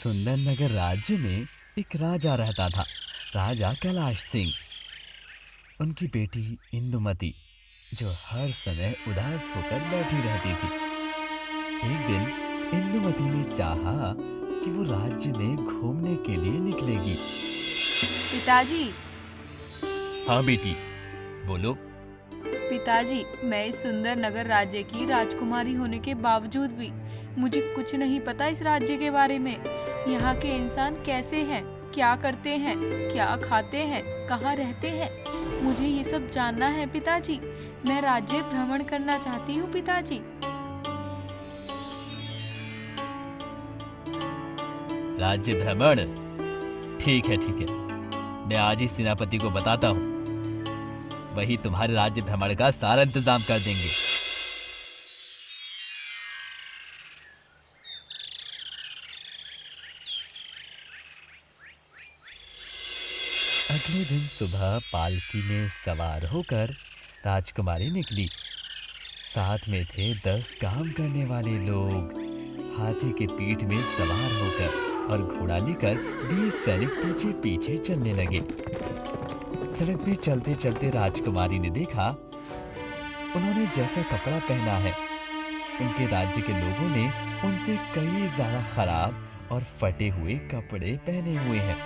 सुंदर नगर राज्य में एक राजा रहता था, राजा कैलाश सिंह। उनकी बेटी इंदुमती, जो हर समय उदास होकर बैठी रहती थी। एक दिन इंदुमती ने चाहा कि वो राज्य में घूमने के लिए निकलेगी। पिताजी। हाँ बेटी, बोलो। पिताजी, मैं इस सुंदर नगर राज्य की राजकुमारी होने के बावजूद भी मुझे कुछ नहीं पता इस राज्य के बारे में। यहाँ के इंसान कैसे हैं, क्या करते हैं, क्या खाते हैं, कहाँ रहते हैं, मुझे ये सब जानना है पिताजी। मैं राज्य भ्रमण करना चाहती हूँ पिताजी। राज्य भ्रमण? ठीक है ठीक है, मैं आज ही सेनापति को बताता हूँ, वही तुम्हारे राज्य भ्रमण का सारा इंतजाम कर देंगे। अगले दिन सुबह पालकी में सवार होकर राजकुमारी निकली। साथ में थे 10 काम करने वाले लोग। हाथी के पीठ में सवार होकर और घोड़ा लेकर 20 सैनिक पीछे पीछे चलने लगे। सड़क पे चलते चलते राजकुमारी ने देखा, उन्होंने जैसा कपड़ा पहना है, उनके राज्य के लोगों ने उनसे कई ज्यादा खराब और फटे हुए कपड़े पहने हुए हैं।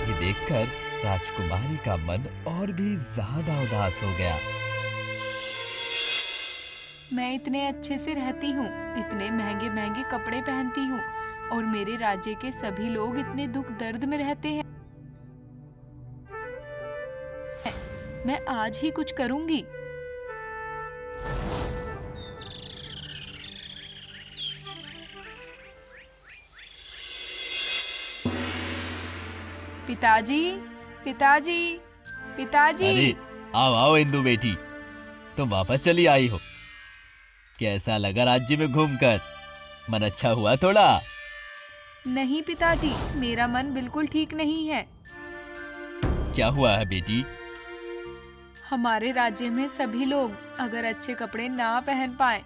ये देखकर राजकुमारी का मन और भी ज्यादा उदास हो गया। मैं इतने अच्छे से रहती हूँ, इतने महंगे महंगे कपड़े पहनती हूँ, और मेरे राज्य के सभी लोग इतने दुख दर्द में रहते हैं। मैं आज ही कुछ करूंगी। पिताजी, पिताजी, पिताजी। अरे आओ आओ इंदु बेटी, तुम वापस चली आई हो। कैसा लगा राज्य में घूमकर? मन अच्छा हुआ थोड़ा? नहीं पिताजी, मेरा मन बिल्कुल ठीक नहीं है। क्या हुआ है बेटी? हमारे राज्य में सभी लोग अगर अच्छे कपड़े ना पहन पाए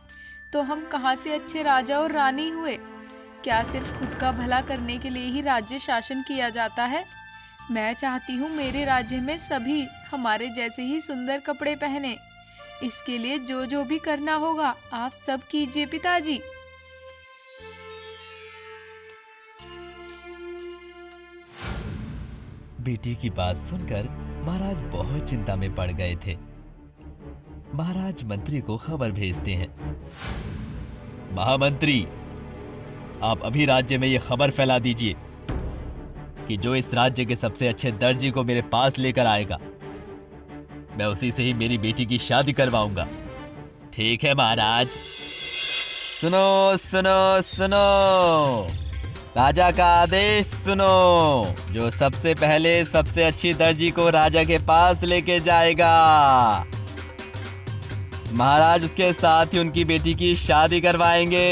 तो हम कहाँ से अच्छे राजा और रानी हुए? क्या सिर्फ खुद का भला करने के लिए ही राज्य शासन किया जाता है? मैं चाहती हूँ मेरे राज्य में सभी हमारे जैसे ही सुंदर कपड़े पहने। इसके लिए जो जो भी करना होगा आप सब कीजिए पिताजी। बेटी की बात सुनकर महाराज बहुत चिंता में पड़ गए थे। महाराज मंत्री को खबर भेजते हैं। महामंत्री, आप अभी राज्य में ये खबर फैला दीजिए कि जो इस राज्य के सबसे अच्छे दर्जी को मेरे पास लेकर आएगा, मैं उसी से ही मेरी बेटी की शादी करवाऊंगा। ठीक है महाराज। सुनो सुनो सुनो, राजा का आदेश सुनो। जो सबसे पहले सबसे अच्छी दर्जी को राजा के पास लेके जाएगा, महाराज उसके साथ ही उनकी बेटी की शादी करवाएंगे।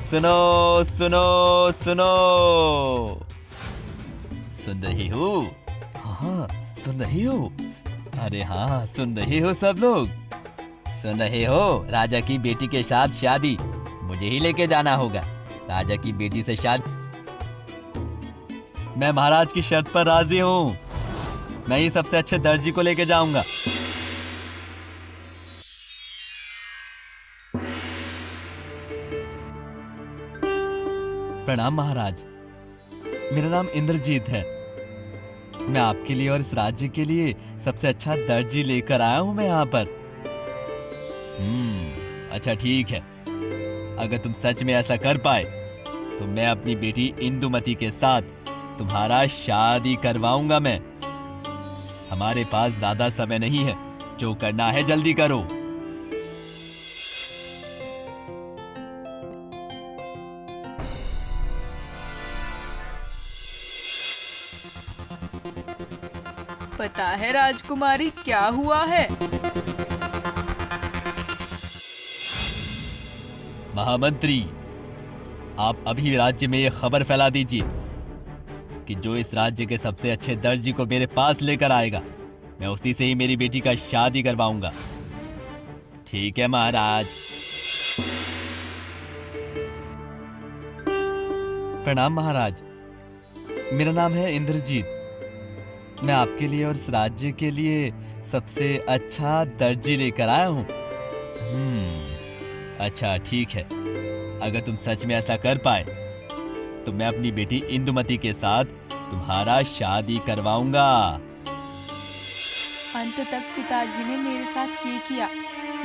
सुनो सुनो सुनो। सुन रही हो? हाँ सुन रही हो? अरे हाँ, सुन रहे हो सब लोग? सुन रहे हो? राजा की बेटी के साथ शादी मुझे ही लेके जाना होगा। राजा की बेटी से शादी। मैं महाराज की शर्त पर राजी हूँ। मैं ही सबसे अच्छे दर्जी को लेके जाऊंगा। प्रणाम महाराज, मेरा नाम इंद्रजीत है। मैं आपके लिए और इस राज्य के लिए सबसे अच्छा दर्जी लेकर आया हूं मैं यहाँ पर। अच्छा ठीक है, अगर तुम सच में ऐसा कर पाए तो मैं अपनी बेटी इंदुमती के साथ तुम्हारा शादी करवाऊंगा मैं। हमारे पास ज्यादा समय नहीं है, जो करना है जल्दी करो। पता है राजकुमारी क्या हुआ है? महामंत्री, आप अभी राज्य में ये खबर फैला दीजिए कि जो इस राज्य के सबसे अच्छे दर्जी को मेरे पास लेकर आएगा, मैं उसी से ही मेरी बेटी का शादी करवाऊंगा। ठीक है महाराज। प्रणाम महाराज। मेरा नाम है इंद्रजीत। मैं आपके लिए और इस राज्य के लिए सबसे अच्छा दर्जी लेकर आया हूँ। अच्छा ठीक है, अगर तुम सच में ऐसा कर पाए तो मैं अपनी बेटी इंदुमती के साथ तुम्हारा शादी करवाऊंगा। अंत तक पिताजी ने मेरे साथ ये किया,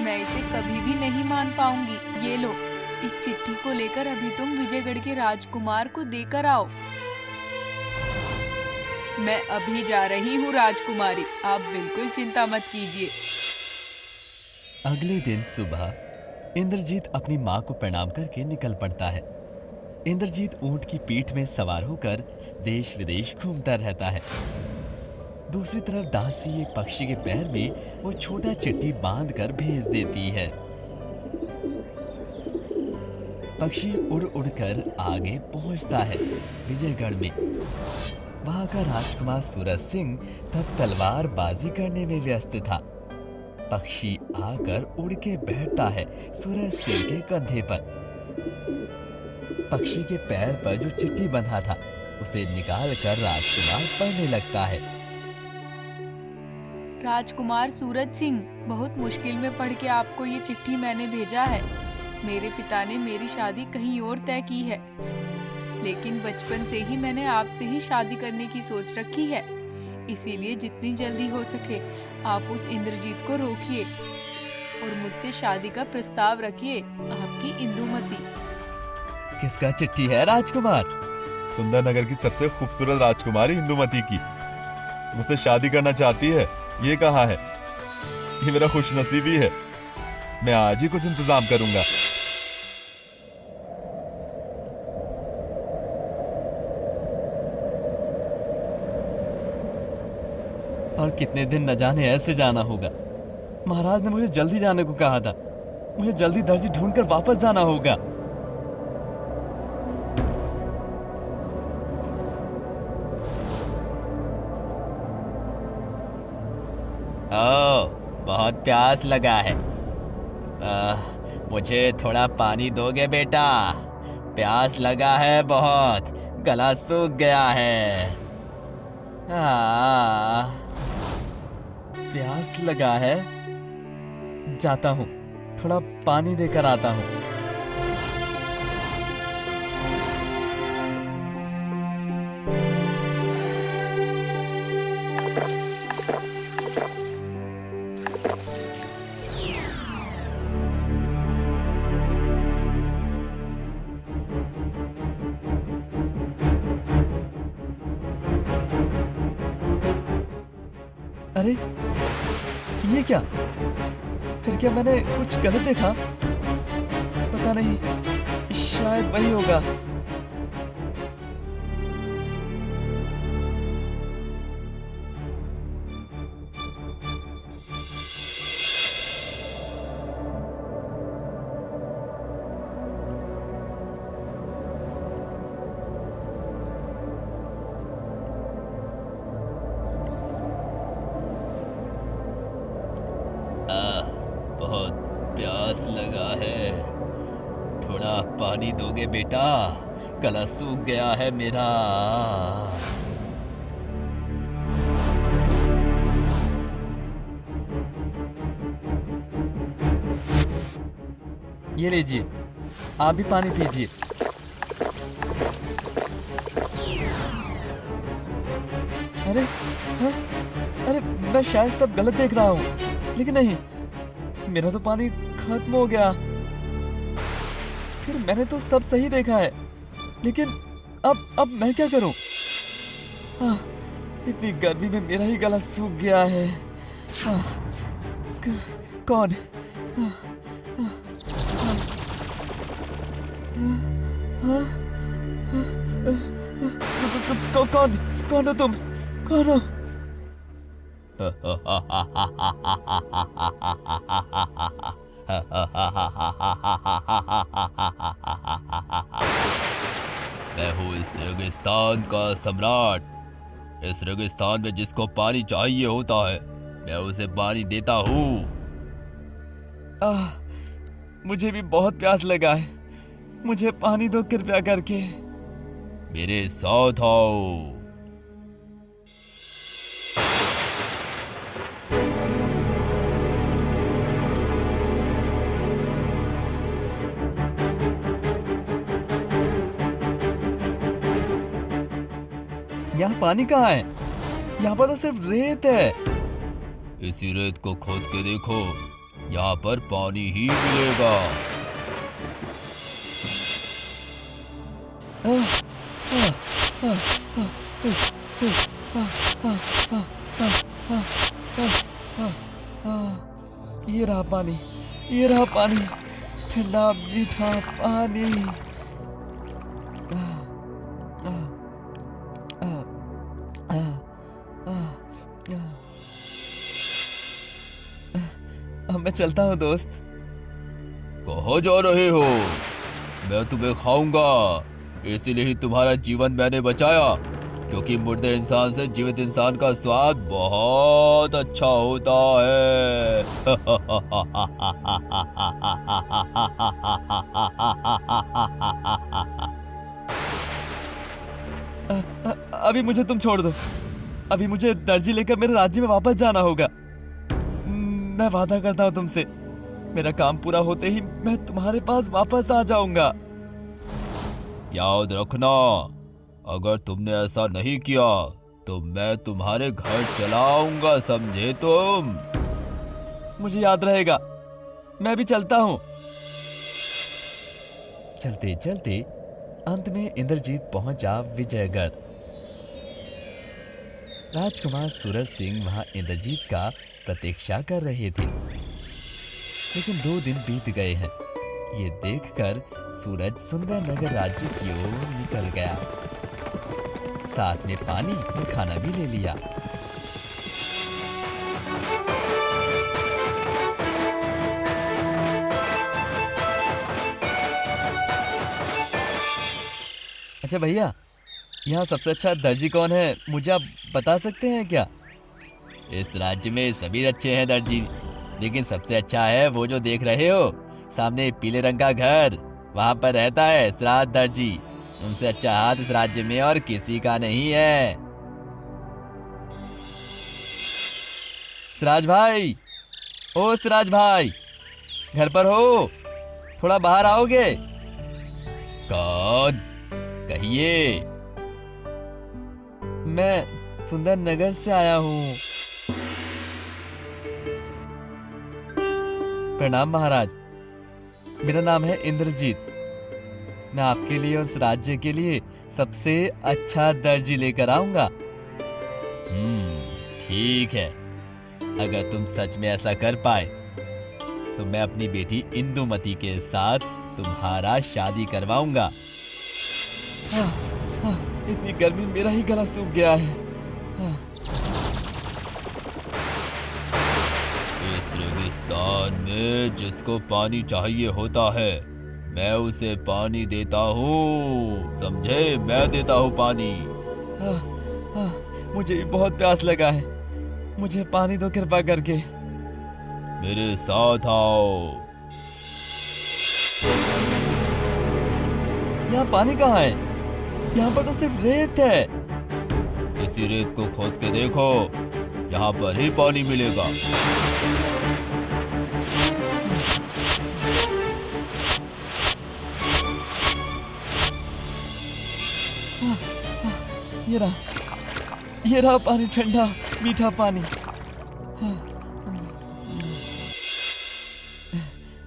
मैं इसे कभी भी नहीं मान पाऊंगी। ये लो, इस चिट्ठी को लेकर अभी तुम विजयगढ़ के राजकुमार को देकर आओ। मैं अभी जा रही हूँ राजकुमारी, आप बिल्कुल चिंता मत कीजिए। अगले दिन सुबह इंद्रजीत अपनी माँ को प्रणाम करके निकल पड़ता है। इंद्रजीत ऊंट की पीठ में सवार होकर देश विदेश घूमता रहता है। दूसरी तरफ दासी एक पक्षी के पैर में वो छोटा चिट्ठी बांध कर भेज देती है। पक्षी उड़ उड़कर आगे पहुंचता है विजयगढ़ में। वहां का राजकुमार सूरज सिंह तब तलवारबाजी करने में व्यस्त था। पक्षी आकर उड़ के बैठता है सूरज सिंह के कंधे पर। पक्षी के पैर पर जो चिट्ठी बंधा था उसे निकाल कर राजकुमार पढ़ने लगता है। राजकुमार सूरज सिंह, बहुत मुश्किल में पढ़ के आपको ये चिट्ठी मैंने भेजा है। मेरे पिता ने मेरी शादी कहीं और तय की है, लेकिन बचपन से ही मैंने आपसे ही शादी करने की सोच रखी है। इसीलिए जितनी जल्दी हो सके आप उस इंद्रजीत को रोकिए और मुझसे शादी का प्रस्ताव रखिए। आपकी इंदुमती। किसका चिट्ठी है राजकुमार? सुंदर नगर की सबसे खूबसूरत राजकुमारी इंदुमती की मुझसे शादी करना चाहती है, ये कहा है। ये मेरा खुशनसीबी है, मैं आज ही कुछ इंतजाम करूंगा। और कितने दिन न जाने ऐसे जाना होगा। महाराज ने मुझे जल्दी जाने को कहा था। मुझे जल्दी दर्जी ढूंढकर वापस जाना होगा। बहुत प्यास लगा है। मुझे थोड़ा पानी दोगे बेटा? प्यास लगा है बहुत, गला सूख गया है। प्यास लगा है, जाता हूँ, थोड़ा पानी देकर आता हूँ। अरे ये क्या? फिर क्या मैंने कुछ गलत देखा? पता नहीं, शायद वही होगा। बहुत प्यास लगा है, थोड़ा पानी दोगे बेटा? गला सूख गया है मेरा। ये लीजिए, आप भी पानी पीजिए। अरे हाँ? अरे मैं शायद सब गलत देख रहा हूँ, लेकिन नहीं, मेरा तो पानी खत्म हो गया। फिर मैंने तो सब सही देखा है, लेकिन अब मैं क्या करूं? इतनी गर्मी में मेरा ही गला सूख गया है। कौन? कौन हो तुम? कौन हो? मैं हूँ इस रेगिस्तान का सम्राट। इस रेगिस्तान में जिसको पानी चाहिए होता है, मैं उसे पानी देता हूँ। मुझे भी बहुत प्यास लगा है, मुझे पानी दो कृपया करके। मेरे साथ आओ। यहाँ पानी कहाँ है? यहाँ पर तो सिर्फ रेत है। इसी रेत को खोद के देखो, यहाँ पर पानी ही मिलेगा। आह, आह, आह, आह, आह, आह, आह, आह, आह। ये रहा पानी, ये रहा पानी, ठंडा मीठा पानी। आह, आह, आह, आह, आह, आह। अब मैं चलता हूँ दोस्त। कहाँ जा रहे हो? मैं तुम्हें खाऊंगा, इसीलिए ही तुम्हारा जीवन मैंने बचाया, क्योंकि मुर्दे इंसान से जीवित इंसान का स्वाद बहुत अच्छा होता है। अभी मुझे तुम छोड़ दो। अभी मुझे दर्जी लेकर मेरे राज्य में वापस जाना होगा। मैं वादा करता हूँ तुमसे, मेरा काम पूरा होते ही मैं तुम्हारे पास वापस आ जाऊंगा। याद रखना, अगर तुमने ऐसा नहीं किया तो मैं तुम्हारे घर चलाऊंगा, समझे तुम? मुझे याद रहेगा। मैं भी चलता हूँ। चलते चलते अंत में इंद्रजीत पहुंचा विजयगढ़। राजकुमार सूरज सिंह वहां इंद्रजीत का प्रतीक्षा कर रहे थे, लेकिन 2 दिन बीत गए हैं। ये देखकर सूरज सुंदर नगर राज्य की ओर निकल गया। साथ में पानी और खाना भी ले लिया। अच्छा भैया, यहाँ सबसे अच्छा दर्जी कौन है, मुझे आप बता सकते हैं क्या? इस राज्य में सभी अच्छे हैं दर्जी, लेकिन सबसे अच्छा है वो जो देख रहे हो, सामने पीले रंग का घर, वहां पर रहता है श्राद्ध दर्जी। उनसे अच्छा हाथ इस राज्य में और किसी का नहीं है। सिराज भाई, ओ सिराज भाई, घर पर हो? थोड़ा बाहर आओगे? कौन? कहिए। मैं सुंदर नगर से आया हूँ। प्रणाम महाराज, मेरा नाम है इंद्रजीत। मैं आपके लिए और इस राज्य के लिए सबसे अच्छा दर्जी लेकर आऊंगा। ठीक है, अगर तुम सच में ऐसा कर पाए तो मैं अपनी बेटी इंदुमती के साथ तुम्हारा शादी करवाऊंगा। इतनी गर्मी में मेरा ही गला सूख गया है। इस रेगिस्तान में जिसको पानी चाहिए होता है, मैं उसे पानी देता हूँ, समझे? मैं देता हूँ पानी। मुझे भी बहुत प्यास लगा है, मुझे पानी दो कृपा करके। मेरे साथ आओ। यहाँ पानी कहाँ है? यहाँ पर तो सिर्फ रेत है। इसी रेत को खोद के देखो, यहाँ पर ही पानी मिलेगा। ये रहा पानी, ठंडा मीठा पानी।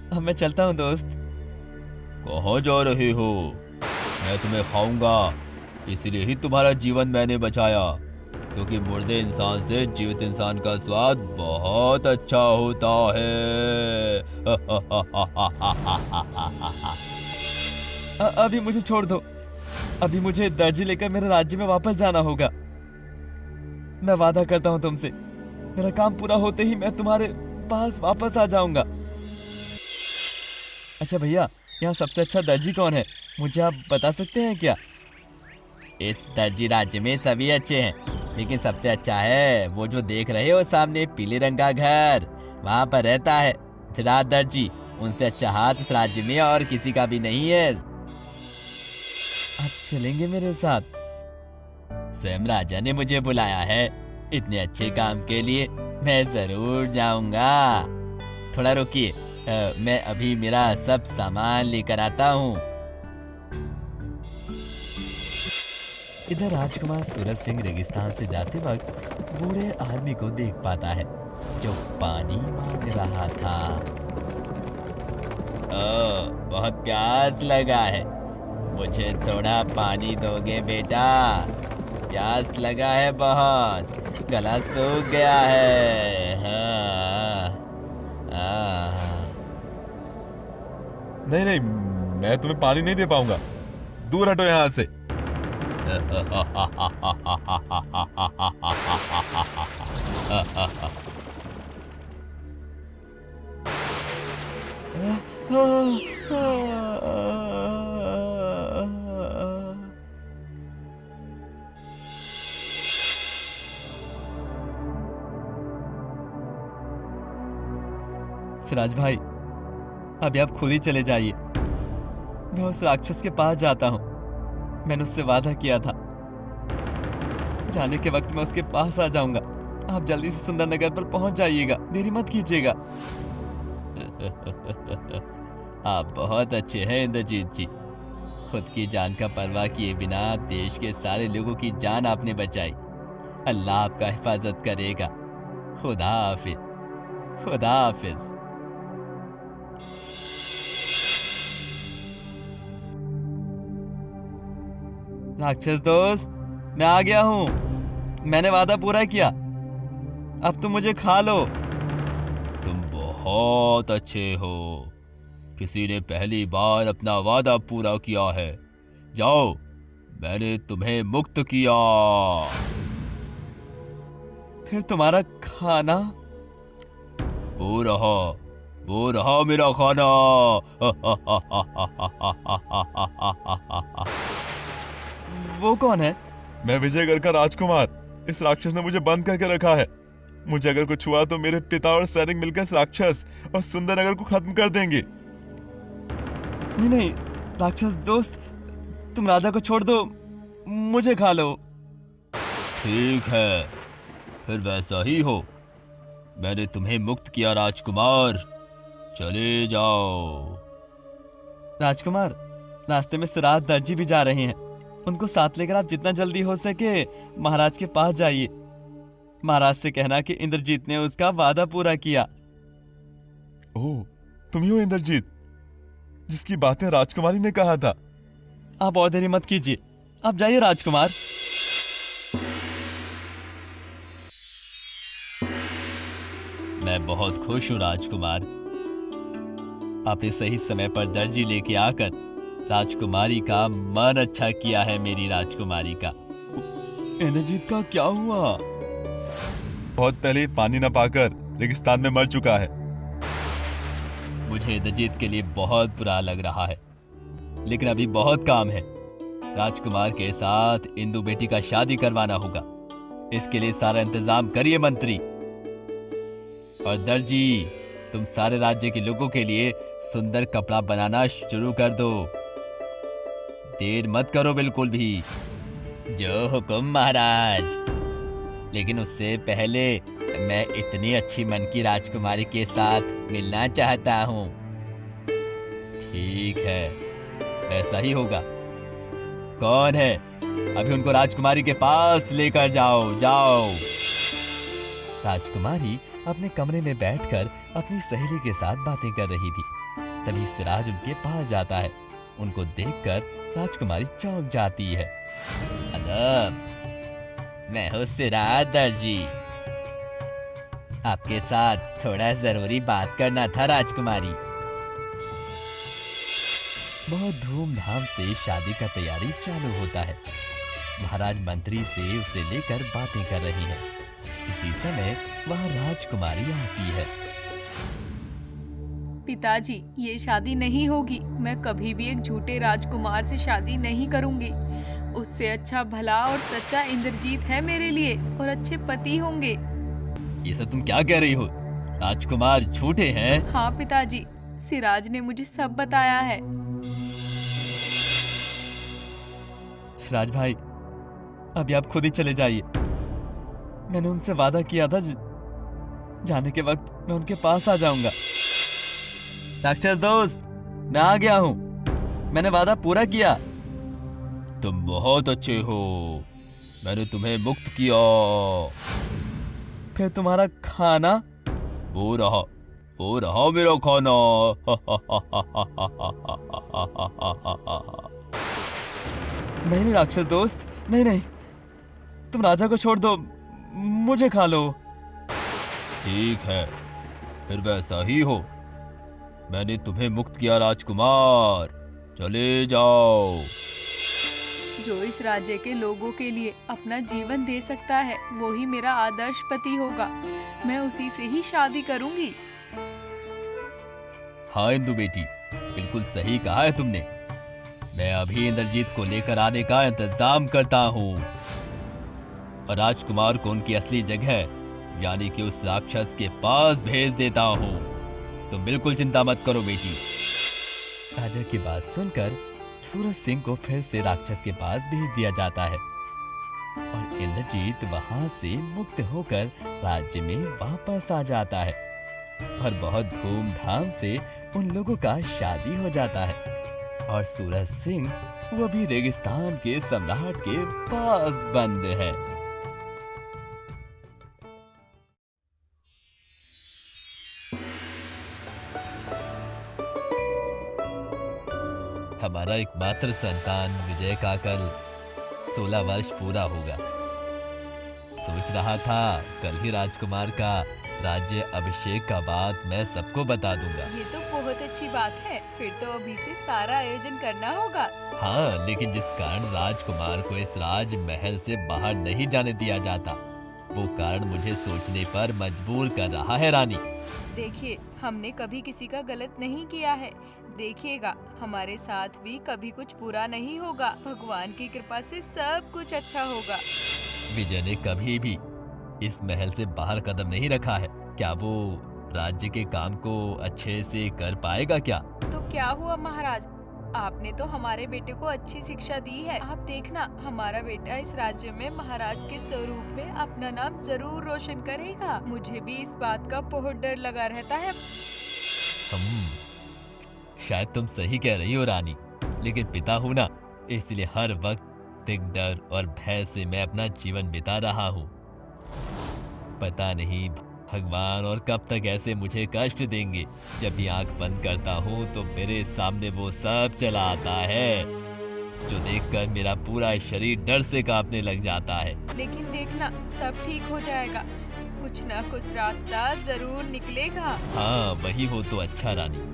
अब मैं चलता हूँ दोस्त। कहाँ जा रहे हो? मैं तुम्हें खाऊंगा, इसलिए ही तुम्हारा जीवन मैंने बचाया, क्योंकि मुर्दे इंसान से जीवित इंसान का स्वाद बहुत अच्छा होता है। अभी मुझे छोड़ दो। अभी मुझे दर्जी लेकर मेरे राज्य में वापस जाना होगा। मैं वादा करता हूँ तुमसे, मेरा काम पूरा होते ही मैं तुम्हारे पास वापस आ जाऊंगा। अच्छा भैया, यहाँ सबसे अच्छा दर्जी कौन है, मुझे आप बता सकते हैं क्या? इस दर्जी राज्य में सभी अच्छे हैं, लेकिन सबसे अच्छा है वो जो देख रहे हो सामने पीले रंग का घर, वहां पर रहता है श्राद्ध दर्जी। उनसे अच्छा हाथ इस राज्य में और किसी का भी नहीं है। आप चलेंगे मेरे साथ? स्वयं राजा ने मुझे बुलाया है इतने अच्छे काम के लिए, मैं जरूर जाऊंगा। थोड़ा रुकिए, मैं अभी मेरा सब सामान लेकर आता हूँ। इधर राजकुमार सूरज सिंह रेगिस्तान से जाते वक्त बूढ़े आदमी को देख पाता है जो पानी मांग रहा था। बहुत प्यास लगा है, मुझे थोड़ा पानी दोगे बेटा? प्यास लगा है बहुत, गला सूख गया है। नहीं नहीं, मैं तुम्हें पानी नहीं दे पाऊंगा, दूर हटो यहाँ से। सिराज भाई, अभी आप खुद ही चले जाइए। मैं उस राक्षस के पास जाता हूँ, मैंने उससे वादा किया था। जाने के वक्त मैं उसके पास आ जाऊंगा। आप जल्दी से सुंदर नगर पर पहुंच जाइएगा, देरी मत कीजिएगा। आप बहुत अच्छे हैं इंद्रजीत जी, खुद की जान का परवाह किए बिना देश के सारे लोगों की जान आपने बचाई। अल्लाह आपका हिफाजत करेगा। खुदा हाफिज, खुदा हाफिज। राक्षस दोस्त, मैं आ गया हूं। मैंने वादा पूरा किया, अब तुम मुझे खा लो। तुम बहुत अच्छे हो, किसी ने पहली बार अपना वादा पूरा किया है। जाओ, मैंने तुम्हें मुक्त किया। फिर तुम्हारा खाना? वो रहा मेरा खाना। वो कौन है? मैं विजयगढ़ का राजकुमार। इस राक्षस ने मुझे बंद करके रखा है। मुझे अगर कुछ हुआ तो मेरे पिता और सैनिक मिलकर इस राक्षस और सुंदर नगर को खत्म कर देंगे। नहीं नहीं राक्षस दोस्त, तुम राजा को छोड़ दो, मुझे खा लो। ठीक है, फिर वैसा ही हो। मैंने तुम्हें मुक्त किया राजकुमार, चले जाओ। राजकुमार, रास्ते में सिराज दर्जी भी जा रहे हैं, उनको साथ लेकर आप जितना जल्दी हो सके महाराज के पास जाइए। महाराज से कहना कि इंद्रजीत ने उसका वादा पूरा किया। ओह, तुम ही हो इंद्रजीत, जिसकी बातें राजकुमारी ने कहा था। आप और देरी मत कीजिए, आप जाइए राजकुमार। मैं बहुत खुश हूँ राजकुमार, आपने सही समय पर दर्जी लेके आकर राजकुमारी का मन अच्छा किया है। मेरी राजकुमारी का। इंद्रजीत का क्या हुआ? बहुत पहले पानी न पाकर रेगिस्तान में मर चुका है। मुझे इंद्रजीत के लिए बहुत बुरा लग रहा है, लेकिन अभी बहुत काम है। राजकुमार के साथ इंदु बेटी का शादी करवाना होगा, इसके लिए सारा इंतजाम करिए मंत्री। और दर्जी, तुम सारे राज्य के लोगों के लिए सुंदर कपड़ा बनाना शुरू कर दो, देर मत करो बिल्कुल भी। जो हुकुम महाराज। लेकिन उससे पहले मैं इतनी अच्छी मन की राजकुमारी के साथ मिलना चाहता हूँ। ठीक है, ऐसा ही होगा। कौन है? अभी उनको राजकुमारी के पास लेकर जाओ, जाओ। राजकुमारी अपने कमरे में बैठकर अपनी सहेली के साथ बातें कर रही थी। तभी सिराज उनके पास जाता है। उनको देखकर राजकुमारी चौंक जाती है। अदब, मैं हूँ सिराज दर्जी, आपके साथ थोड़ा जरूरी बात करना था राजकुमारी। बहुत धूमधाम से शादी का तैयारी चालू होता है। महाराज मंत्री से उसे लेकर बातें कर रही है। इसी समय वहाँ राजकुमारी आती है। पिताजी, ये शादी नहीं होगी। मैं कभी भी एक झूठे राजकुमार से शादी नहीं करूंगी। उससे अच्छा भला और सच्चा इंद्रजीत है मेरे लिए, और अच्छे पति होंगे। ये सब तुम क्या कह रही हो? राजकुमार झूठे हैं? हाँ पिताजी, सिराज ने मुझे सब बताया है। यशराज भाई, अभी आप खुद ही चले जाइए। मैंने उनसे वादा किया था, जाने के वक्त मैं उनके पास आ जाऊंगा। राक्षस दोस्त, मैं आ गया हूं। मैंने वादा पूरा किया। तुम बहुत अच्छे हो, मैंने तुम्हें मुक्त किया। फिर तुम्हारा खाना? वो रहा मेरा खाना। नहीं नहीं राक्षस दोस्त, नहीं नहीं, तुम राजा को छोड़ दो, मुझे खा लो। ठीक है, फिर वैसा ही हो। मैंने तुम्हें मुक्त किया राजकुमार, चले जाओ। जो इस राज्य के लोगों के लिए अपना जीवन दे सकता है, वो ही मेरा आदर्श पति होगा। मैं उसी से ही शादी करूंगी। हाँ इंदु बेटी, बिल्कुल सही कहा है तुमने। मैं अभी इंद्रजीत को लेकर आने का इंतजाम करता हूँ और राजकुमार को उनकी असली जगह यानी कि उस राक्षस के पास भेज देता हूँ। तुम बिल्कुल चिंता मत करो बेटी। राजा की बात सुनकर सूरज सिंह को फिर से राक्षस के पास भेज दिया जाता है और इंद्रजीत वहां से मुक्त होकर राज्य में वापस आ जाता है और बहुत धूमधाम से उन लोगों का शादी हो जाता है और सूरज सिंह वो भी रेगिस्तान के सम्राट के पास बंद है। हमारा एकमात्र संतान विजय का कल 16 वर्ष पूरा होगा। सोच रहा था कल ही राजकुमार का राज्य अभिषेक का बात मैं सबको बता दूंगा। ये तो बहुत अच्छी बात है। फिर तो अभी से सारा आयोजन करना होगा। हाँ, लेकिन जिस कारण राजकुमार को इस राजमहल से बाहर नहीं जाने दिया जाता, वो कारण मुझे सोचने पर मजबूर कर रहा है रानी। देखिए, हमने कभी किसी का गलत नहीं किया है। देखिएगा, हमारे साथ भी कभी कुछ बुरा नहीं होगा। भगवान की कृपा से सब कुछ अच्छा होगा। विजय ने कभी भी इस महल से बाहर कदम नहीं रखा है। क्या वो राज्य के काम को अच्छे से कर पाएगा क्या? तो क्या हुआ महाराज, आपने तो हमारे बेटे को अच्छी शिक्षा दी है। आप देखना, हमारा बेटा इस राज्य में महाराज के स्वरूप में अपना नाम जरूर रोशन करेगा। मुझे भी इस बात का बहुत डर लगा रहता है। शायद तुम सही कह रही हो रानी, लेकिन पिता हूँ ना, इसलिए हर वक्त एक डर और भय से मैं अपना जीवन बिता रहा हूँ। पता नहीं भगवान और कब तक ऐसे मुझे कष्ट देंगे। जब भी आंख बंद करता हूँ तो मेरे सामने वो सब चला आता है जो देखकर मेरा पूरा शरीर डर से कांपने लग जाता है। लेकिन देखना, सब ठीक हो जाएगा। कुछ ना कुछ रास्ता जरूर निकलेगा। हाँ, वही हो तो अच्छा रानी।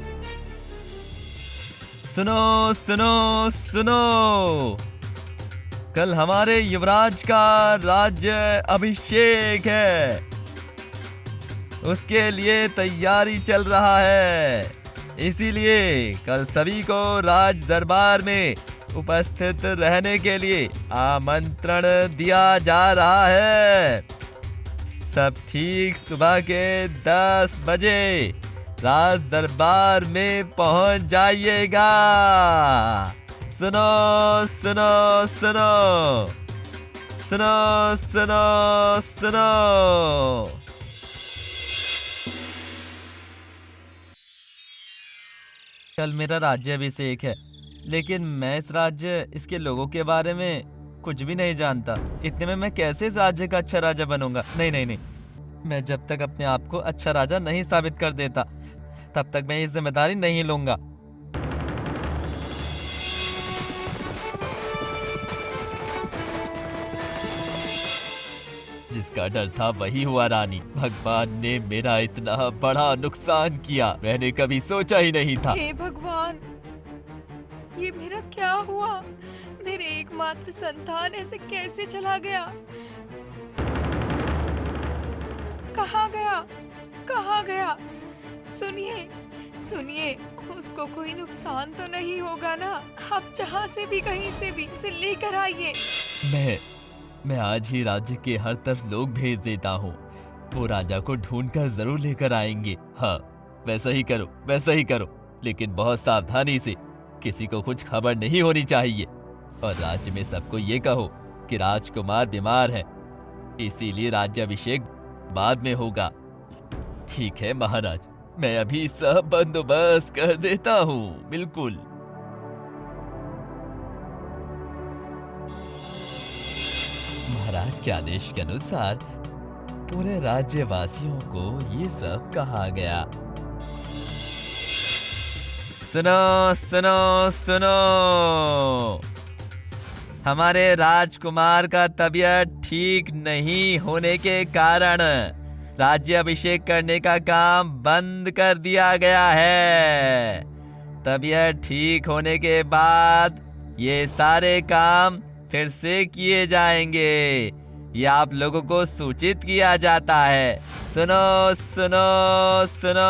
सुनो सुनो सुनो, कल हमारे युवराज का राज्य अभिषेक है। उसके लिए तैयारी चल रहा है, इसीलिए कल सभी को राज दरबार में उपस्थित रहने के लिए आमंत्रण दिया जा रहा है। सब ठीक सुबह के 10 बजे राज दरबार में पहुंच जाइएगा। सुनो सुनो सुनो सुनो सुनो सुनो। कल मेरा राज्य अभिषेक है, लेकिन मैं इस राज्य, इसके लोगों के बारे में कुछ भी नहीं जानता। इतने में मैं कैसे इस राज्य का अच्छा राजा बनूंगा? नहीं नहीं नहीं, मैं जब तक अपने आप को अच्छा राजा नहीं साबित कर देता, तब तक मैं ये जिम्मेदारी नहीं लूंगा। जिसका डर था वही हुआ रानी। भगवान ने मेरा इतना बड़ा नुकसान किया, मैंने कभी सोचा ही नहीं था। हे भगवान, ये मेरा क्या हुआ? मेरे एकमात्र संतान ऐसे कैसे चला गया? कहाँ गया? कहाँ गया? सुनिए सुनिए, उसको कोई नुकसान तो नहीं होगा ना? आप जहाँ से भी, कहीं से भी उसे लेकर आइए। मैं आज ही राज्य के हर तरफ लोग भेज देता हूँ। वो राजा को ढूंढकर जरूर लेकर आएंगे। हाँ, वैसा ही करो, वैसा ही करो, लेकिन बहुत सावधानी से। किसी को कुछ खबर नहीं होनी चाहिए। और राज्य में सबको ये कहो कि राजकुमार बीमार है, इसीलिए राज्याभिषेक बाद में होगा। ठीक है महाराज, मैं अभी सब बंदोबस्त कर देता हूँ। बिल्कुल। महाराज के आदेश के अनुसार पूरे राज्यवासियों को ये सब कहा गया। सुनो सुनो सुनो, हमारे राजकुमार का तबीयत ठीक नहीं होने के कारण राज्याभिषेक करने का काम बंद कर दिया गया है। तबीयत ठीक होने के बाद ये सारे काम फिर से किए जाएंगे, ये आप लोगों को सूचित किया जाता है। सुनो सुनो सुनो।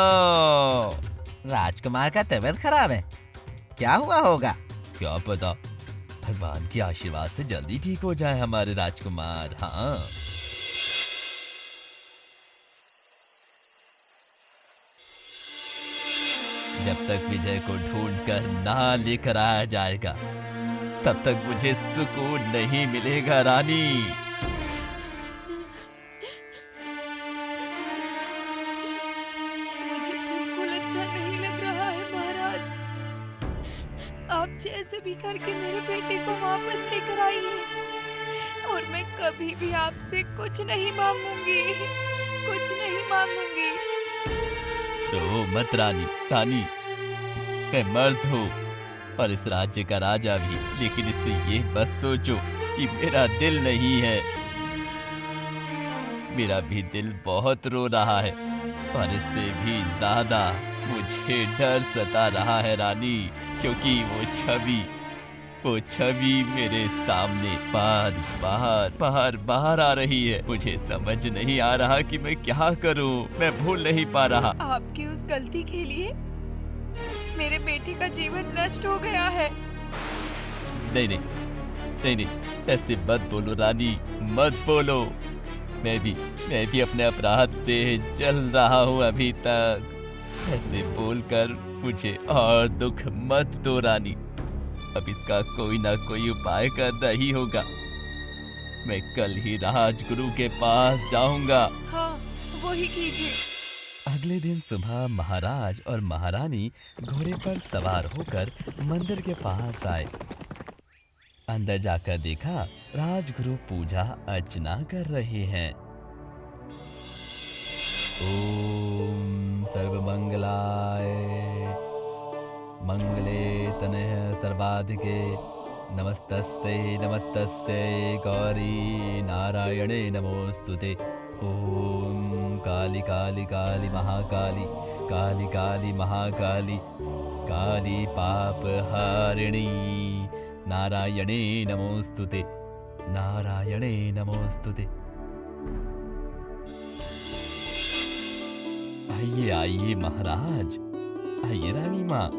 राजकुमार का तबीयत खराब है, क्या हुआ होगा? क्या पता, भगवान के आशीर्वाद से जल्दी ठीक हो जाए हमारे राजकुमार। हाँ। जब तक विजय को ढूंढकर ना लेकर आया जाएगा, तब तक मुझे सुकून नहीं मिलेगा रानी। मुझे बिल्कुल अच्छा नहीं लग रहा है महाराज। आप जैसे भी करके मेरे बेटे को वापस लेकर आइए, और मैं कभी भी आपसे कुछ नहीं मांगूंगी, कुछ नहीं मांगूंगी। रो मत रानी। रानी, मैं मर्द हूँ और इस राज्य का राजा भी, लेकिन इससे ये मत सोचो कि मेरा दिल नहीं है। मेरा भी दिल बहुत रो रहा है, और इससे भी ज्यादा मुझे डर सता रहा है रानी, क्योंकि वो छवि मेरे सामने बाहर बाहर आ रही है। मुझे समझ नहीं आ रहा कि मैं क्या करूं, मैं भूल नहीं पा रहा। आपकी उस गलती के लिए मेरे बेटे का जीवन नष्ट हो गया है। नहीं, ऐसे मत बोलो रानी, मत बोलो। मैं भी अपने अपराध से जल रहा हूँ अभी तक। ऐसे बोलकर मुझे और दुख मत दो रानी। अब इसका कोई ना कोई उपाय करना ही होगा। मैं कल ही राजगुरु के पास जाऊंगा। हाँ, वही कीजिए। अगले दिन सुबह महाराज और महारानी घोड़े पर सवार होकर मंदिर के पास आए। अंदर जाकर देखा, राजगुरु पूजा अर्चना कर रहे हैं। ओम सर्वमंगलाय मंगले तनय सर्वाधिके नमस्तस्ते नमस्तस्ते गौरी नारायणे नमोस्तुते। ओम काली काली काली महाकाली, काली काली महाकाली, काली पाप हारिणी, नारायणे नमोस्तुते, नारायणे नमोस्तुते। आइए आइए महाराज, आइए रानी माँ।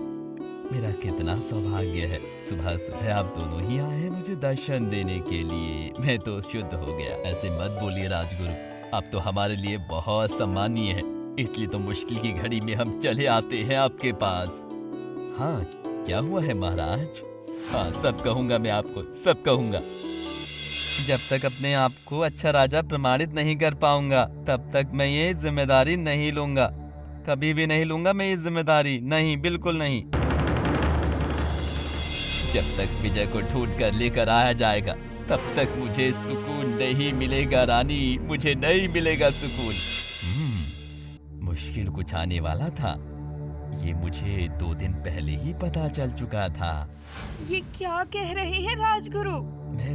मेरा कितना सौभाग्य है, सुबह सुबह आप दोनों ही आए हैं मुझे दर्शन देने के लिए। मैं तो शुद्ध हो गया। ऐसे मत बोलिए राजगुरु, आप तो हमारे लिए बहुत सम्मानीय है, इसलिए तो मुश्किल की घड़ी में हम चले आते हैं आपके पास। हाँ, क्या हुआ है महाराज? हाँ, सब कहूँगा मैं आपको, सब कहूँगा। जब तक अपने आप को अच्छा राजा प्रमाणित नहीं कर पाऊंगा, तब तक मैं ये जिम्मेदारी नहीं लूंगा। कभी भी नहीं लूंगा मैं ये जिम्मेदारी, नहीं, बिल्कुल नहीं। जब तक विजय को ढूंढ कर लेकर आया जाएगा, तब तक मुझे सुकून नहीं मिलेगा रानी, मुझे नहीं मिलेगा सुकून। मुश्किल कुछ आने वाला था, ये मुझे 2 दिन पहले ही पता चल चुका था। ये क्या कह रहे हैं राजगुरु? मैं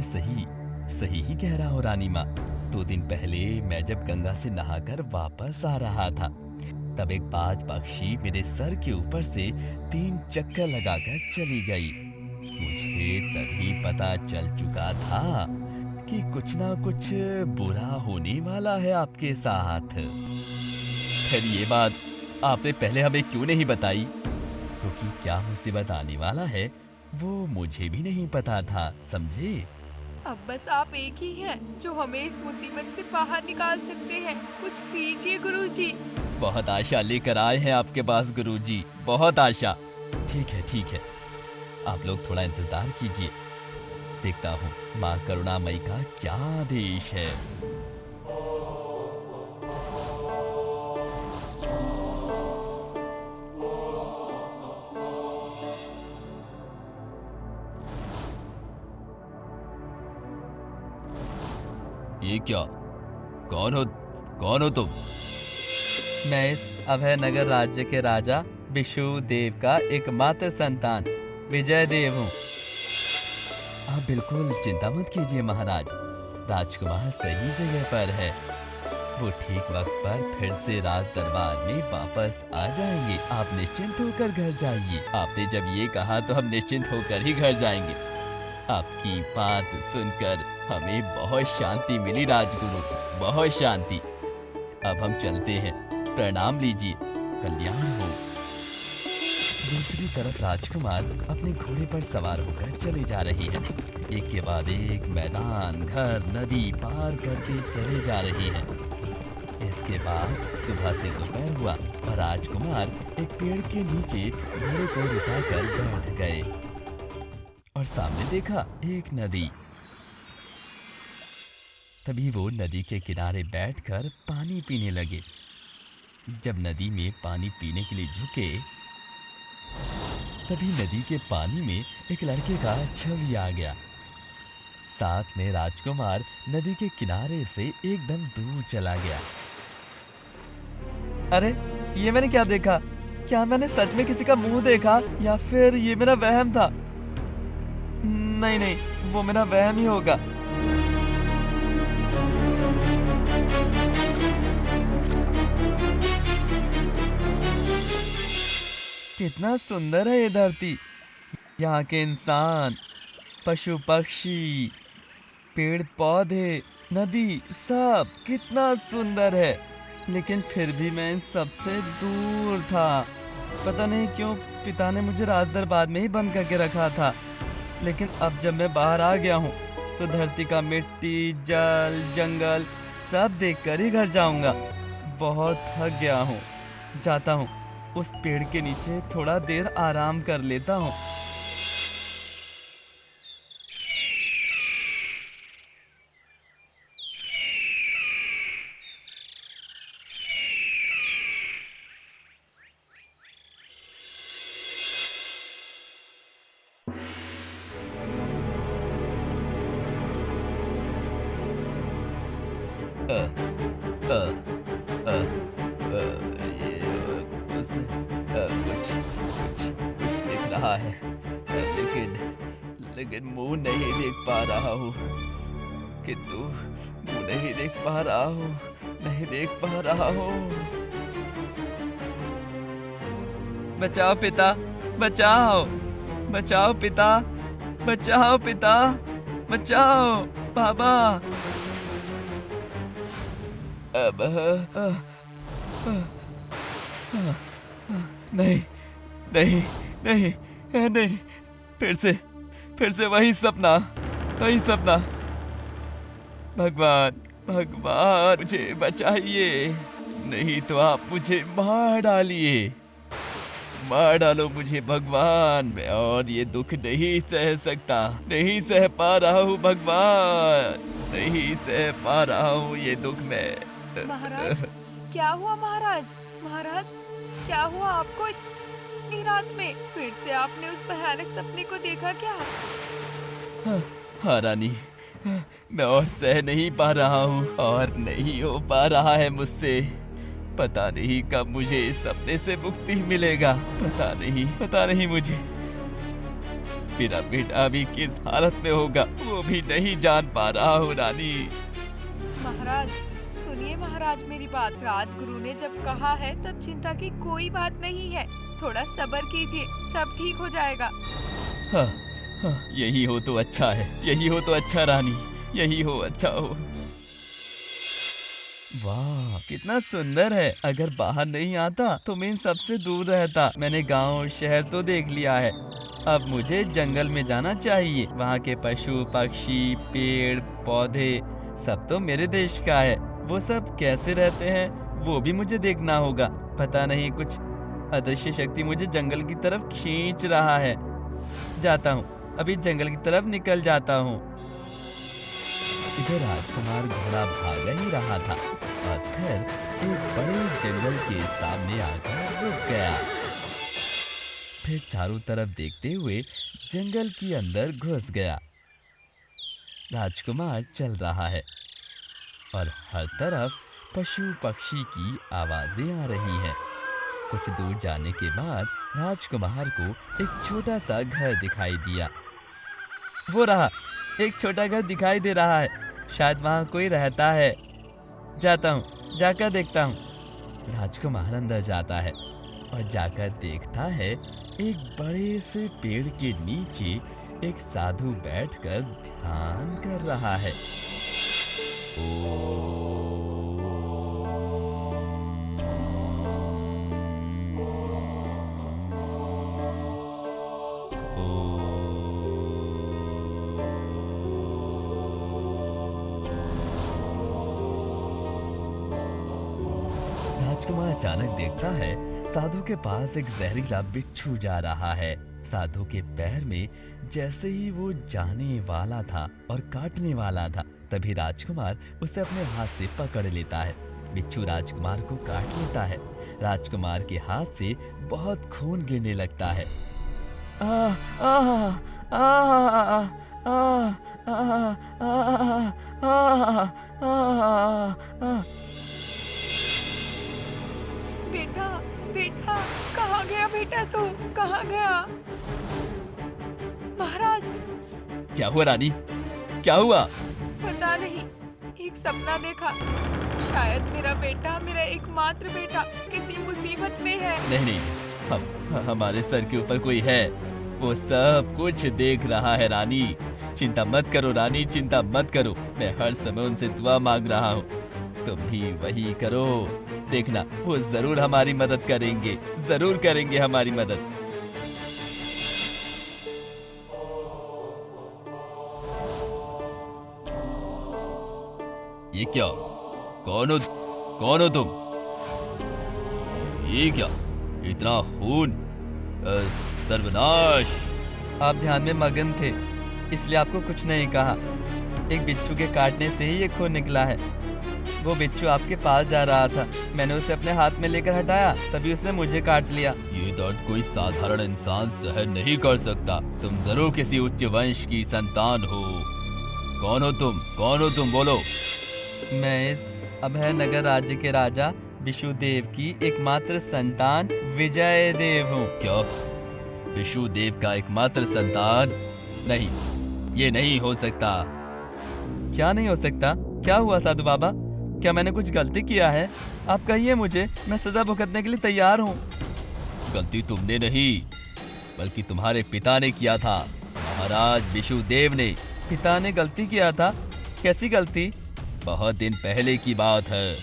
सही ही कह रहा हूँ रानी माँ। 2 दिन पहले मैं जब गंगा से नहाकर वापस आ रहा था, तब एक बाज पक्षी मेरे सर के ऊपर से 3 चक्कर लगाकर चली गई। मुझे तभी पता चल चुका था कि कुछ ना कुछ बुरा होने वाला है आपके साथ। फिर ये बात आपने पहले हमें क्यों नहीं बताई? क्योंकि क्या मुसीबत आने वाला है वो मुझे भी नहीं पता था, समझे? अब बस आप एक ही हैं जो हमें इस मुसीबत से बाहर निकाल सकते हैं। कुछ कीजिए गुरुजी। बहुत आशा लेकर आए हैं आपके पास गुरुजी, बहुत आशा। ठीक है, आप लोग थोड़ा इंतजार कीजिए, देखता हूँ माँ करुणामयी का क्या आदेश है। ये क्या? कौन हो तुम? मैं इस अभय नगर राज्य के राजा विष्णुदेव का एकमात्र संतान विजय देव हूँ। आप बिल्कुल चिंता मत कीजिए महाराज, राजकुमार सही जगह पर है। वो ठीक वक्त पर फिर से राज दरबार में वापस आ जाएंगे। आप निश्चिंत होकर घर जाइए। आपने जब ये कहा तो हम निश्चिंत होकर ही घर जाएंगे। आपकी बात सुनकर हमें बहुत शांति मिली राजगुरु, बहुत शांति। अब हम चलते हैं, प्रणाम लीजिए, कल्याण हो। दूसरी तरफ राजकुमार अपने घोड़े पर सवार होकर चले जा रही है। एक के बाद एक मैदान, घर, नदी पार करके चले जा रही है। इसके बाद सुबह से दोपहर हुआ और राजकुमार एक पेड़ के नीचे घोड़े को रुकाकर बैठ गए और सामने देखा एक नदी। तभी वो नदी के किनारे बैठकर पानी पीने लगे। जब नदी में पानी पीने के लिए झुके तभी नदी के पानी में एक लड़के का छवि आ गया। साथ में राजकुमार नदी के किनारे से एकदम दूर चला गया। अरे ये मैंने क्या देखा? क्या मैंने सच में किसी का मुंह देखा या फिर ये मेरा वहम था? नहीं, वो मेरा वहम ही होगा। कितना सुंदर है ये धरती। यहाँ के इंसान, पशु पक्षी, पेड़ पौधे, नदी, सब कितना सुंदर है। लेकिन फिर भी मैं इन सबसे दूर था। पता नहीं क्यों पिता ने मुझे राज दरबार में ही बंद करके रखा था। लेकिन अब जब मैं बाहर आ गया हूँ तो धरती का मिट्टी, जल, जंगल सब देखकर ही घर जाऊंगा। बहुत थक गया हूँ। जाता हूँ, उस पेड़ के नीचे थोड़ा देर आराम कर लेता हूँ। कुछ दिख रहा है, लेकिन मुंह नहीं देख पा रहा हूँ। किंतु मुंह नहीं देख पा रहा हूँ, नहीं देख पा रहा हूँ। बचाओ पिता, बचाओ, बचाओ पिता, बचाओ पिता, बचाओ बाबा। अब नहीं नहीं नहीं नहीं, फिर से वही सपना। भगवान भगवान मुझे बचाइए, नहीं तो आप मुझे मार डालिए। मार डालो मुझे भगवान, मैं और ये दुख नहीं सह सकता, नहीं सह पा रहा हूँ भगवान, नहीं सह पा रहा हूँ ये दुख मैं। महाराज क्या हुआ? महाराज क्या हुआ आपको इतनी रात में? फिर से आपने उस भयानक सपने को देखा क्या? हाँ रानी, मैं और सह नहीं पा रहा हूँ और नहीं हो पा रहा है मुझसे। पता नहीं कब मुझे इस सपने से मुक्ति मिलेगा। पता नहीं मुझे मेरा बेटा अभी किस हालत में होगा, वो भी नहीं जान पा रहा हूँ रानी। महाराज सुनिए महाराज मेरी बात। राजगुरु ने जब कहा है तब चिंता की कोई बात नहीं है। थोड़ा सब्र कीजिए, सब ठीक हो जाएगा। हाँ, यही हो तो अच्छा है, यही हो तो अच्छा रानी, यही हो अच्छा हो। वाह कितना सुंदर है। अगर बाहर नहीं आता तो मैं इन सबसे दूर रहता। मैंने गांव शहर तो देख लिया है, अब मुझे जंगल में जाना चाहिए। वहाँ के पशु पक्षी, पेड़ पौधे सब तो मेरे देश का है। वो सब कैसे रहते हैं वो भी मुझे देखना होगा। पता नहीं कुछ अदृश्य शक्ति मुझे जंगल की तरफ खींच रहा है। जाता हूँ, अभी जंगल की तरफ निकल जाता हूँ। इधर राजकुमार घोड़ा भागा ही रहा था और फिर एक बड़े जंगल के सामने आकर रुक गया। फिर चारों तरफ देखते हुए जंगल के अंदर घुस गया। राजकुमार चल रहा है और हर तरफ पशु पक्षी की आवाजें आ रही हैं। कुछ दूर जाने के बाद राजकुमार को एक छोटा सा घर दिखाई दिया। वो रहा, एक छोटा घर दिखाई दे रहा है, शायद वहाँ कोई रहता है। जाता हूँ, जाकर देखता हूँ। राजकुमार अंदर जाता है और जाकर देखता है एक बड़े से पेड़ के नीचे एक साधु बैठकर ध्यान कर रहा है। राजकुमार अचानक देखता है साधु के पास एक जहरीला बिच्छू जा रहा है। साधु के पैर में जैसे ही वो जाने वाला था और काटने वाला था, तभी राजकुमार उसे अपने हाथ से पकड़ लेता है। बिच्छू राजकुमार को काट लेता है। राजकुमार के हाथ से बहुत खून गिरने लगता है। आ, आ, आ, आ, आ, आ, आ, आ, बेटा, बेटा, कहाँ गया बेटा तू? कहाँ गया? महाराज, क्या हुआ रानी? क्या हुआ? पता नहीं, एक सपना देखा। शायद मेरा बेटा, मेरा एकमात्र बेटा किसी मुसीबत में है। नहीं, हमारे सर के ऊपर कोई है, वो सब कुछ देख रहा है रानी। चिंता मत करो रानी, चिंता मत करो। मैं हर समय उनसे दुआ मांग रहा हूँ, तुम भी वही करो। देखना, वो जरूर हमारी मदद करेंगे, जरूर करेंगे हमारी मदद। ये क्या? कौन हो तुम? ये क्या? इतना खून, सर्वनाश! आप ध्यान में मगन थे, इसलिए आपको कुछ नहीं कहा। एक बिच्छू के काटने से ही ये खून निकला है। वो बिच्छू आपके पास जा रहा था, मैंने उसे अपने हाथ में लेकर हटाया, तभी उसने मुझे काट लिया। ये दर्द कोई साधारण इंसान सहन नहीं कर सकता। तुम जरूर किसी उच्च वंश की संतान हो। कौन हो तुम? बोलो। मैं इस अभय नगर राज्य के राजा विशुदेव की एकमात्र संतान विजय देव हूँ। क्या? विशुदेव का एकमात्र संतान? नहीं, ये नहीं हो सकता। क्या नहीं हो सकता? क्या हुआ साधु बाबा? क्या मैंने कुछ गलती किया है? आप कहिए मुझे, मैं सजा भुगतने के लिए तैयार हूँ। गलती तुमने नहीं, बल्कि तुम्हारे पिता ने किया था, महाराज विशुदेव ने। पिता ने गलती किया था? कैसी गलती? बहुत दिन पहले की बात है।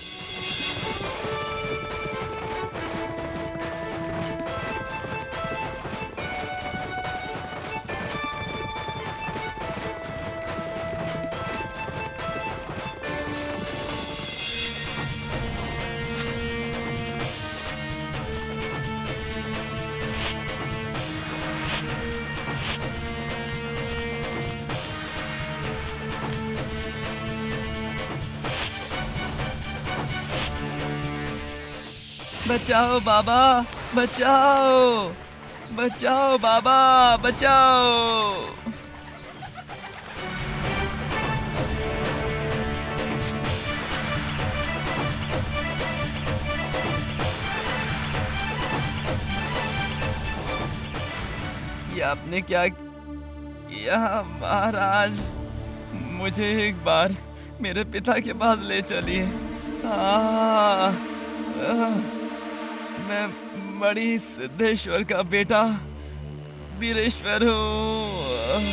बचाओ बाबा, बचाओ! बचाओ बाबा, बचाओ! ये आपने क्या किया महाराज? मुझे एक बार मेरे पिता के पास ले चलिए। मैं बड़ी सिद्धेश्वर का बेटा वीरेश्वर हूँ।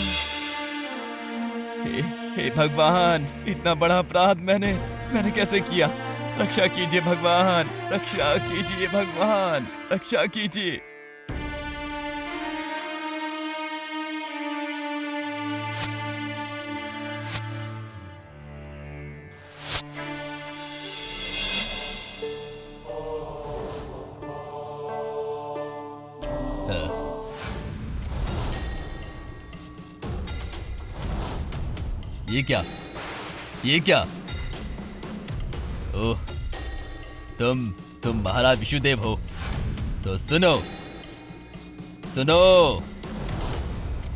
हे भगवान, इतना बड़ा अपराध मैंने कैसे किया? रक्षा कीजिए भगवान, रक्षा कीजिए भगवान, रक्षा कीजिए। ये क्या? ये क्या? ओह, तुम महाराज विष्णुदेव हो। तो सुनो सुनो,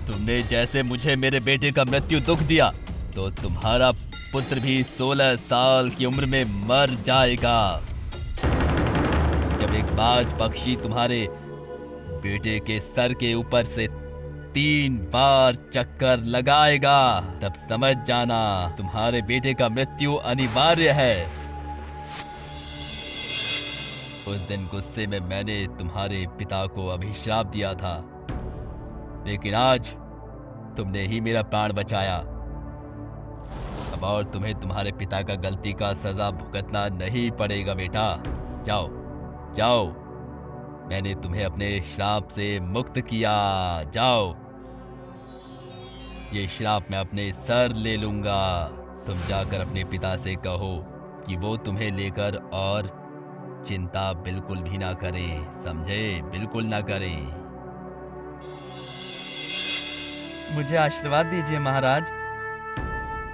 तुमने जैसे मुझे मेरे बेटे का मृत्यु दुख दिया, तो तुम्हारा पुत्र भी 16 साल की उम्र में मर जाएगा। जब एक बाज पक्षी तुम्हारे बेटे के सर के ऊपर से 3 बार चक्कर लगाएगा, तब समझ जाना तुम्हारे बेटे का मृत्यु अनिवार्य है। उस दिन गुस्से में मैंने तुम्हारे पिता को अभिशाप दिया था, लेकिन आज तुमने ही मेरा प्राण बचाया। अब और तुम्हें तुम्हारे पिता का गलती का सजा भुगतना नहीं पड़ेगा बेटा। जाओ जाओ, मैंने तुम्हें अपने श्राप से मुक्त किया। जाओ, ये श्राप मैं अपने सर ले लूंगा। तुम जाकर अपने पिता से कहो कि वो तुम्हें लेकर और चिंता बिल्कुल भी ना करें, समझे? बिल्कुल ना करें। मुझे आशीर्वाद दीजिए महाराज,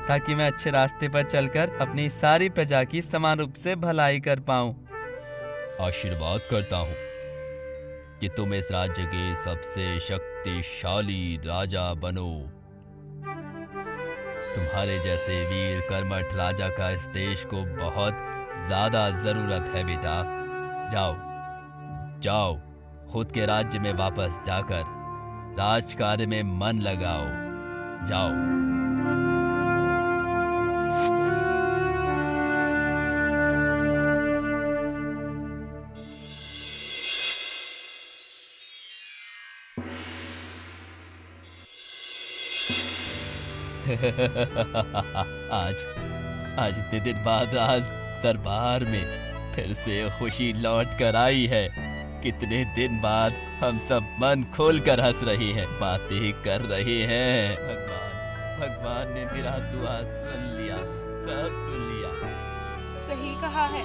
ताकि मैं अच्छे रास्ते पर चलकर अपनी सारी प्रजा की समान रूप से भलाई कर पाऊं। आशीर्वाद करता हूं कि तुम इस राज्य के सबसे शक्तिशाली राजा बनो। तुम्हारे जैसे वीर कर्मठ राजा का इस देश को बहुत ज्यादा जरूरत है बेटा। जाओ जाओ, खुद के राज्य में वापस जाकर राजकार्य में मन लगाओ। जाओ। आज इतने दिन बाद राज दरबार में फिर से खुशी लौट कर आई है। कितने दिन बाद हम सब मन खोल कर हंस रहे हैं, बातें कर रहे हैं। भगवान ने मेरा दुआ सुन लिया, सब सुन लिया। सही कहा है,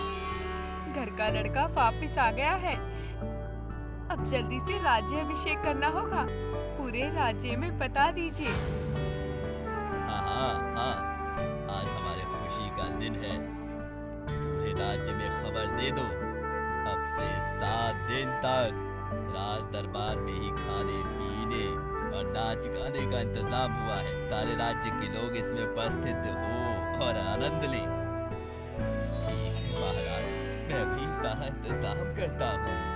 घर का लड़का वापिस आ गया है। अब जल्दी से राज्य अभिषेक करना होगा। पूरे राज्य में बता दीजिए। हाँ, आज हमारे खुशी का दिन है। पूरे राज्य में खबर दे दो, अब से 7 दिन तक राज दरबार में ही खाने पीने और नाच गाने का इंतजाम हुआ है। सारे राज्य के लोग इसमें उपस्थित हो और आनंद लें। ठीक है महाराज, मैं अभी सारा इंतजाम करता हूँ।